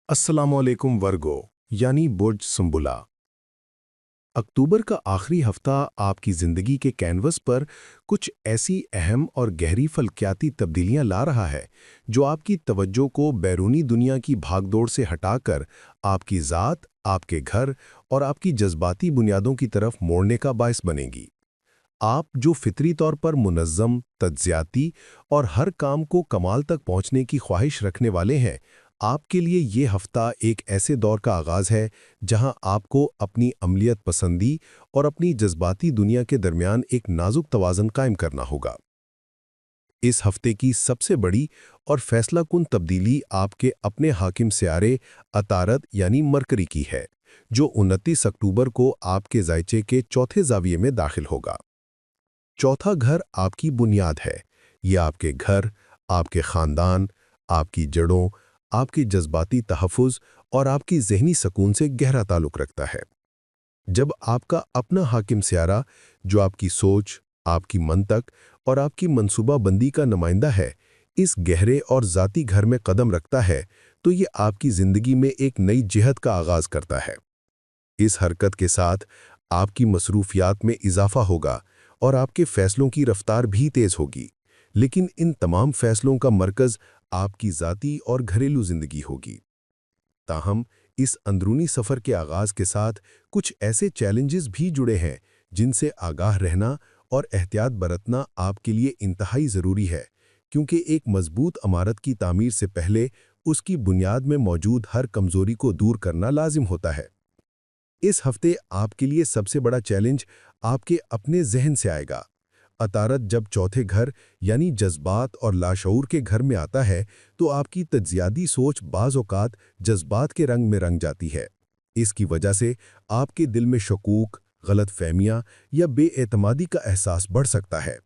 अस्सलामुअलैकुम वर्गो यानी बुर्ज सुंबुला। अक्टूबर का आखिरी हफ्ता आपकी ज़िंदगी के कैनवस पर कुछ ऐसी अहम और गहरी फलकियाती तब्दीलियां ला रहा है जो आपकी तवज्जो को बैरूनी दुनिया की भागदौड़ से हटाकर आपकी ज़ात, आपके घर और आपकी जज्बाती बुनियादों की तरफ मोड़ने का बायस बनेगी। आप जो फितरी तौर पर मुनज़्ज़म, तज्ज़ियाती और हर काम को कमाल तक पहुंचने की ख्वाहिश रखने वाले हैं, आपके लिए ये हफ्ता एक ऐसे दौर का आगाज़ है जहां आपको अपनी अमलियत पसंदी और अपनी जज्बाती दुनिया के दरमियान एक नाजुक तवाज़न कायम करना होगा। इस हफ्ते की सबसे बड़ी और फैसलाकुन तब्दीली आपके अपने हाकिम सियारे अतारद यानी मरकरी की है, जो 29 अक्टूबर को आपके ज़ायचे के चौथे ज़ाविये में दाखिल होगा। चौथा घर आपकी बुनियाद है। ये आपके घर, आपके ख़ानदान, आपकी जड़ों, आपके जज्बाती तहफ़्फ़ुज़ और आपकी ज़हनी सकून से गहरा ताल्लुक़ रखता है। जब आपका अपना हाकिम सियारा, जो आपकी सोच, आपकी मंतक और आपकी मंसूबाबंदी का नुमाइंदा है, इस गहरे और ज़ाती घर में कदम रखता है, तो ये आपकी ज़िंदगी में एक नई जिहत का आगाज़ करता है। इस हरकत के साथ आपकी मसरूफियात में इजाफा होगा और आपके फैसलों की रफ्तार भी तेज होगी, लेकिन इन तमाम फैसलों का मरकज़ आपकी ज़ाती और घरेलू ज़िंदगी होगी। ताहम इस अंदरूनी सफ़र के आगाज़ के साथ कुछ ऐसे चैलेंजेस भी जुड़े हैं जिनसे आगाह रहना और एहतियात बरतना आपके लिए इंतहाई ज़रूरी है, क्योंकि एक मजबूत इमारत की तामीर से पहले उसकी बुनियाद में मौजूद हर कमज़ोरी को दूर करना लाजिम होता है। इस हफ्ते आपके लिए सबसे बड़ा चैलेंज आपके अपने जहन से आएगा। अतारत जब चौथे घर यानी जज्बात और लाशऊर के घर में आता है, तो आपकी तज्जियाती सोच बाज़ औक़ात जज्बात के रंग में रंग जाती है। इसकी वजह से आपके दिल में शकूक, गलत फहमियाँ या बेएतमादी का एहसास बढ़ सकता है।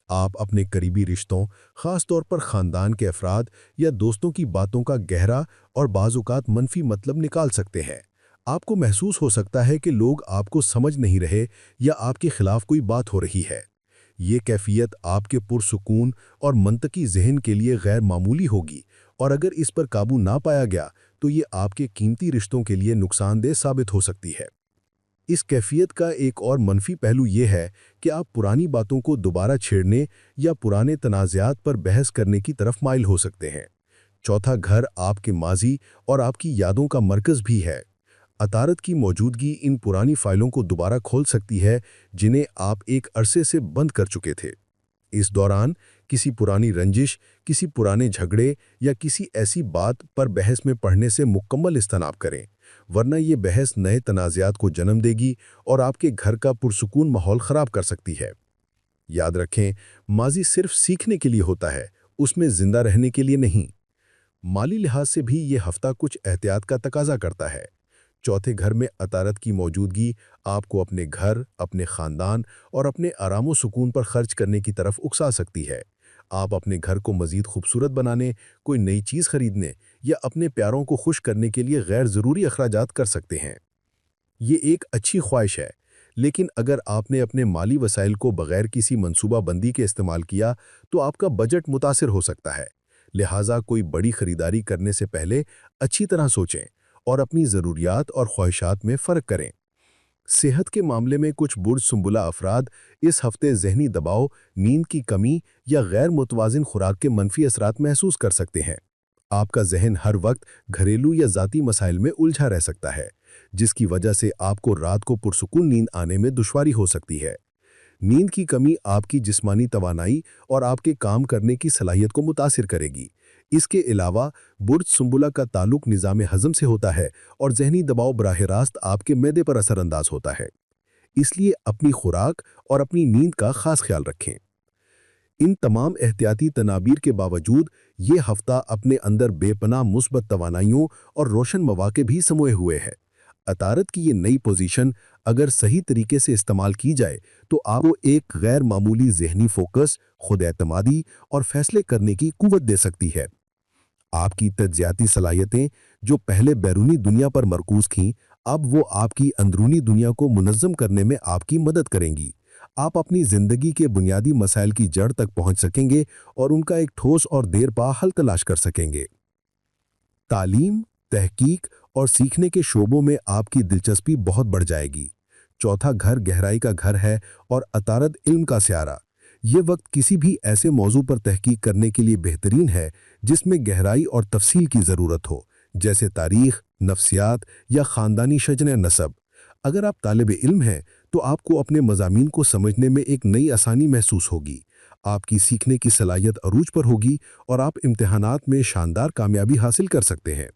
आप अपने करीबी रिश्तों, ख़ास तौर पर ख़ानदान के अफराद या दोस्तों की बातों का गहरा और बाज़ औक़ात मनफी मतलब निकाल सकते हैं। आपको महसूस हो सकता है कि लोग आपको समझ नहीं रहे या आपके खिलाफ कोई बात हो रही है। ये कैफियत आपके पुरसुकून और मंतकी ज़हन के लिए गैर मामूली होगी, और अगर इस पर काबू ना पाया गया तो ये आपके कीमती रिश्तों के लिए नुकसानदेह साबित हो सकती है। इस कैफियत का एक और मनफी पहलू ये है कि आप पुरानी बातों को दोबारा छेड़ने या पुराने तनाज़ात पर बहस करने की तरफ माइल हो सकते हैं। चौथा घर आपके माजी और आपकी यादों का मरकज़ भी है। अतारत की मौजूदगी इन पुरानी फाइलों को दोबारा खोल सकती है जिन्हें आप एक अरसे से बंद कर चुके थे। इस दौरान किसी पुरानी रंजिश, किसी पुराने झगड़े या किसी ऐसी बात पर बहस में पढ़ने से मुकम्मल इज्तनाब करें, वरना ये बहस नए तनाज़ात को जन्म देगी और आपके घर का पुरसुकून माहौल ख़राब कर सकती है। याद रखें, माजी सिर्फ सीखने के लिए होता है, उसमें ज़िंदा रहने के लिए नहीं। माली लिहाज से भी ये हफ्ता कुछ एहतियात का तकाजा करता है। चौथे घर में अतारत की मौजूदगी आपको अपने घर, अपने ख़ानदान और अपने आराम सुकून पर खर्च करने की तरफ उकसा सकती है। आप अपने घर को मज़ीद खूबसूरत बनाने, कोई नई चीज़ खरीदने या अपने प्यारों को खुश करने के लिए गैर ज़रूरी अखराजात कर सकते हैं। ये एक अच्छी ख्वाहिश है, लेकिन अगर आपने अपने माली वसाइल को बगैर किसी मनसूबाबंदी के इस्तेमाल किया तो आपका बजट मुतासिर हो सकता है। लिहाजा कोई बड़ी खरीदारी करने से पहले अच्छी तरह सोचें और अपनी ज़रूरियात और ख्वाहिशात में फ़र्क करें। सेहत के मामले में कुछ बुर्ज सुंबुला अफराद इस हफ्ते ज़हनी दबाव, नींद की कमी या गैर मुतवाज़िन खुराक के मनफी असरात महसूस कर सकते हैं। आपका जहन हर वक्त घरेलू या ज़ाती मसाइल में उलझा रह सकता है, जिसकी वजह से आपको रात को पुरसुकून नींद आने में दुश्वारी हो सकती है। नींद की कमी आपकी जिस्मानी तवानाई और आपके काम करने की सलाहियत को मुतासिर करेगी। इसके अलावा बुर्ज सुंबुला का ताल्लुक निज़ाम हज़म से होता है और ज़हनी दबाव बराह रास्त आपके मैदे पर असरअंदाज होता है। इसलिए अपनी खुराक और अपनी नींद का खास ख्याल रखें। इन तमाम एहतियाती तनाबीर के बावजूद ये हफ्ता अपने अंदर बेपनाह मुस्बत तवानाइयों और रोशन मौक़े भी समोए हुए है। अतारत की ये नई पोजीशन अगर सही तरीके से इस्तेमाल की जाए तो आपको एक गैर मामूली ज़हनी फोकस, खुद एतमादी और फैसले करने की कुव्वत दे सकती है। आपकी तज्जियाती सलाहियतें जो पहले बैरूनी दुनिया पर मरकूज़ थीं, अब वो आपकी अंदरूनी दुनिया को मुनज़्ज़म करने में आपकी मदद करेंगी। आप अपनी ज़िंदगी के बुनियादी मसाइल की जड़ तक पहुंच सकेंगे और उनका एक ठोस और देरपा हल तलाश कर सकेंगे। तालीम, तहकीक और सीखने के शोबों में आपकी दिलचस्पी बहुत बढ़ जाएगी। चौथा घर गहराई का घर है और अतारद इल्म का स्यारा। ये वक्त किसी भी ऐसे मौजू पर तहकीक करने के लिए बेहतरीन है जिसमें गहराई और तफसील की ज़रूरत हो, जैसे तारीख, नफ्सियात या ख़ानदानी शजन नसब। अगर आप तालिब इल्म हैं तो आपको अपने मज़ामीन को समझने में एक नई आसानी महसूस होगी। आपकी सीखने की सलाहियत अरूज पर होगी और आप इम्तिहानात में शानदार कामयाबी हासिल कर सकते हैं।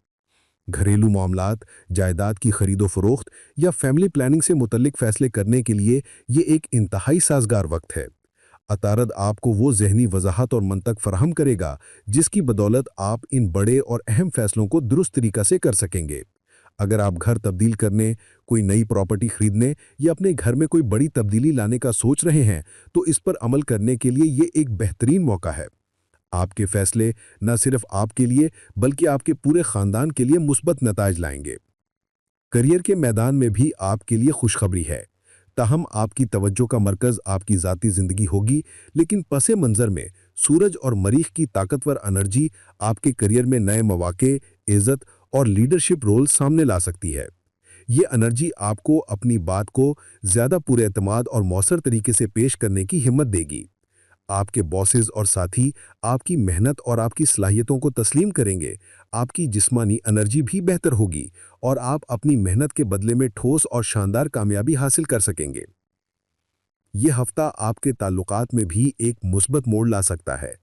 घरेलू मामलात, जायदाद की खरीदो फरोख्त या फैमिली प्लानिंग से मुतल्लिक फ़ैसले करने के लिए ये एक इंतहाई साजगार वक्त है। अतारद आपको वो ज़हनी वजाहत और मंतक फराहम करेगा जिसकी बदौलत आप इन बड़े और अहम फैसलों को दुरुस्त तरीक़ा से कर सकेंगे। अगर आप घर तब्दील करने, कोई नई प्रॉपर्टी खरीदने या अपने घर में कोई बड़ी तब्दीली लाने का सोच रहे हैं तो इस पर अमल करने के लिए ये एक बेहतरीन मौका है। आपके फैसले न सिर्फ आपके लिए बल्कि आपके पूरे ख़ानदान के लिए मुस्बत नताइज लाएंगे। करियर के मैदान में भी आपके लिए खुशखबरी है। ताहम आपकी तवज्जो का मरकज़ आपकी ज़ाती ज़िंदगी होगी, लेकिन पसे मंज़र में सूरज और मरीख़ की ताकतवर एनर्जी आपके करियर में नए मौक़े, इज़्ज़त और लीडरशिप रोल सामने ला सकती है। ये एनर्जी आपको अपनी बात को ज़्यादा पूरे एतमाद और मौसर तरीके से पेश करने की हिम्मत देगी। आपके बॉसेस और साथी आपकी मेहनत और आपकी सलाहियतों को तस्लीम करेंगे। आपकी जिस्मानी एनर्जी भी बेहतर होगी और आप अपनी मेहनत के बदले में ठोस और शानदार कामयाबी हासिल कर सकेंगे। ये हफ्ता आपके ताल्लुकात में भी एक मुस्बत मोड़ ला सकता है।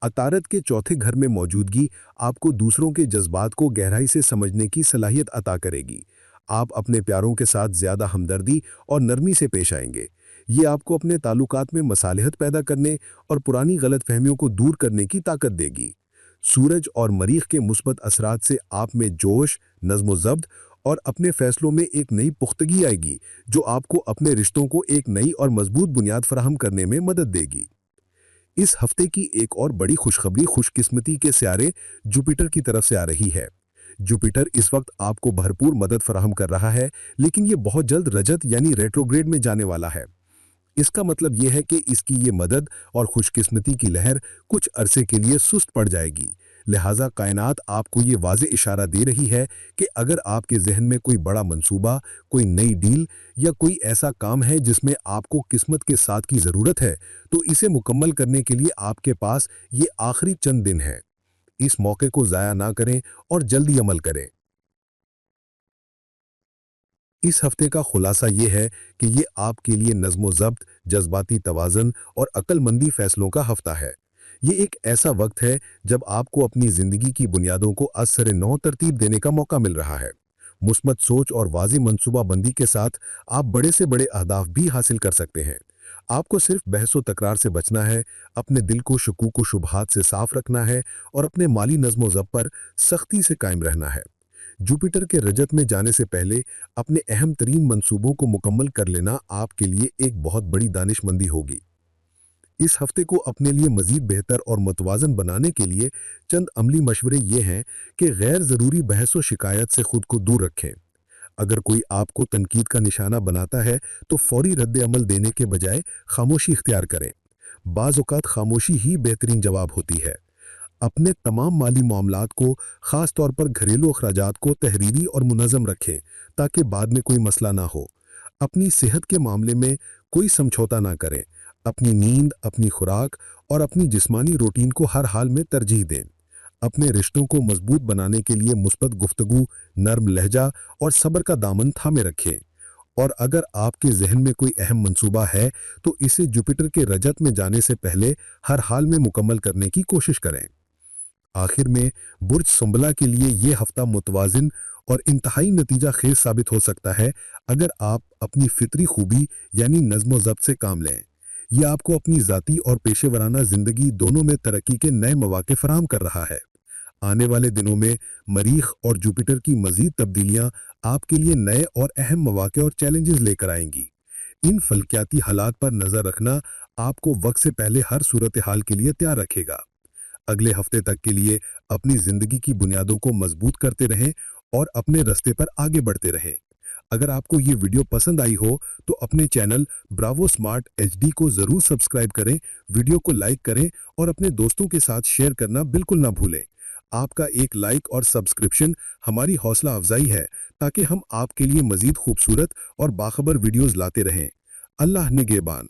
अतारद के चौथे घर में मौजूदगी आपको दूसरों के जज्बात को गहराई से समझने की सलाहियत अता करेगी। आप अपने प्यारों के साथ ज़्यादा हमदर्दी और नरमी से पेश आएंगे। ये आपको अपने ताल्लुकात में मसालिहत पैदा करने और पुरानी गलतफहमियों को दूर करने की ताकत देगी। सूरज और मरीख़ के मुस्बत असरात से आप में जोश, नज़्म व ज़ब्त और अपने फ़ैसलों में एक नई पुख्तगी आएगी जो आपको अपने रिश्तों को एक नई और मजबूत बुनियाद फराहम करने में मदद देगी। इस हफ्ते की एक और बड़ी खुशखबरी खुशकिस्मती के सियारे जुपिटर की तरफ से आ रही है। जुपिटर इस वक्त आपको भरपूर मदद फराहम कर रहा है, लेकिन ये बहुत जल्द रजत यानी रेट्रोग्रेड में जाने वाला है। इसका मतलब यह है कि इसकी ये मदद और खुशकिस्मती की लहर कुछ अरसे के लिए सुस्त पड़ जाएगी। लिहाजा कायनात आपको ये वाज़े इशारा दे रही है कि अगर आपके जहन में कोई बड़ा मंसूबा, कोई नई डील या कोई ऐसा काम है जिसमें आपको किस्मत के साथ की ज़रूरत है, तो इसे मुकम्मल करने के लिए आपके पास ये आखिरी चंद दिन है। इस मौके को ज़ाया ना करें और जल्दी अमल करें। इस हफ्ते का खुलासा ये है कि ये आपके लिए नज़्म व ज़ब्त, जज्बाती तवाज़न और अक्लमंदी फ़ैसलों का हफ्ता है। ये एक ऐसा वक्त है जब आपको अपनी ज़िंदगी की बुनियादों को असर नौ तरतीब देने का मौका मिल रहा है। मुस्बत सोच और वाज़ी मनसूबाबंदी के साथ आप बड़े से बड़े अहदाफ भी हासिल कर सकते हैं। आपको सिर्फ बहस व तकरार से बचना है, अपने दिल को शकूक व शुबहात से साफ रखना है और अपने माली नज़्म व ज़ब्त पर सख्ती से कायम रहना है। जुपिटर के रजत में जाने से पहले अपने अहम तरीन मंसूबों को मुकम्मल कर लेना आपके लिए एक बहुत बड़ी दानिशमंदी होगी। इस हफ्ते को अपने लिए मज़ीद बेहतर और मुतवाज़न बनाने के लिए चंद अमली मशवरे ये हैं कि गैर ज़रूरी बहस व शिकायत से खुद को दूर रखें। अगर कोई आपको तनकीद का निशाना बनाता है तो फौरी रद्द अमल देने के बजाय खामोशी इख्तियार करें। बाज़ औक़ात खामोशी ही बेहतरीन जवाब होती है। अपने तमाम माली मामलात को, ख़ास तौर पर घरेलू अखराजात को तहरीरी और मुनज़्ज़म रखें ताकि बाद में कोई मसला ना हो। अपनी सेहत के मामले में कोई समझौता ना करें। अपनी नींद, अपनी खुराक और अपनी जिस्मानी रूटीन को हर हाल में तरजीह दें। अपने रिश्तों को मजबूत बनाने के लिए मुस्बत गुफ्तगू, नर्म लहजा और सब्र का दामन थामे रखें। और अगर आपके जहन में कोई अहम मंसूबा है तो इसे जुपिटर के रजत में जाने से पहले हर हाल में मुकम्मल करने की कोशिश करें। आखिर में बुर्ज सुंबला के लिए ये हफ्ता मुतवाज़िन और इंतहाई नतीजा खेज साबित हो सकता है अगर आप अपनी फितरी खूबी यानी नज़्म व ज़ब्त से काम लें। ये आपको अपनी ज़ाती और पेशेवराना ज़िंदगी दोनों में तरक्की के नए मौक़े फराहम कर रहा है। आने वाले दिनों में मरीख़ और जुपिटर की मज़ीद तब्दीलियाँ आपके लिए नए और अहम मौक़े और चैलेंजेस लेकर आएंगी। इन फल्कियाती हालात पर नज़र रखना आपको वक्त से पहले हर सूरत हाल के लिए तैयार रखेगा। अगले हफ्ते तक के लिए अपनी ज़िंदगी की बुनियादों को मजबूत करते रहें और अपने रास्ते पर आगे बढ़ते रहें। अगर आपको ये वीडियो पसंद आई हो तो अपने चैनल ब्रावो स्मार्ट एचडी को ज़रूर सब्सक्राइब करें, वीडियो को लाइक करें और अपने दोस्तों के साथ शेयर करना बिल्कुल ना भूलें। آپ کا ایک لائک اور سبسکرپشن ہماری حوصلہ افزائی ہے تاکہ ہم آپ کے لیے مزید خوبصورت اور باخبر ویڈیوز لاتے رہیں۔ اللہ نگہبان۔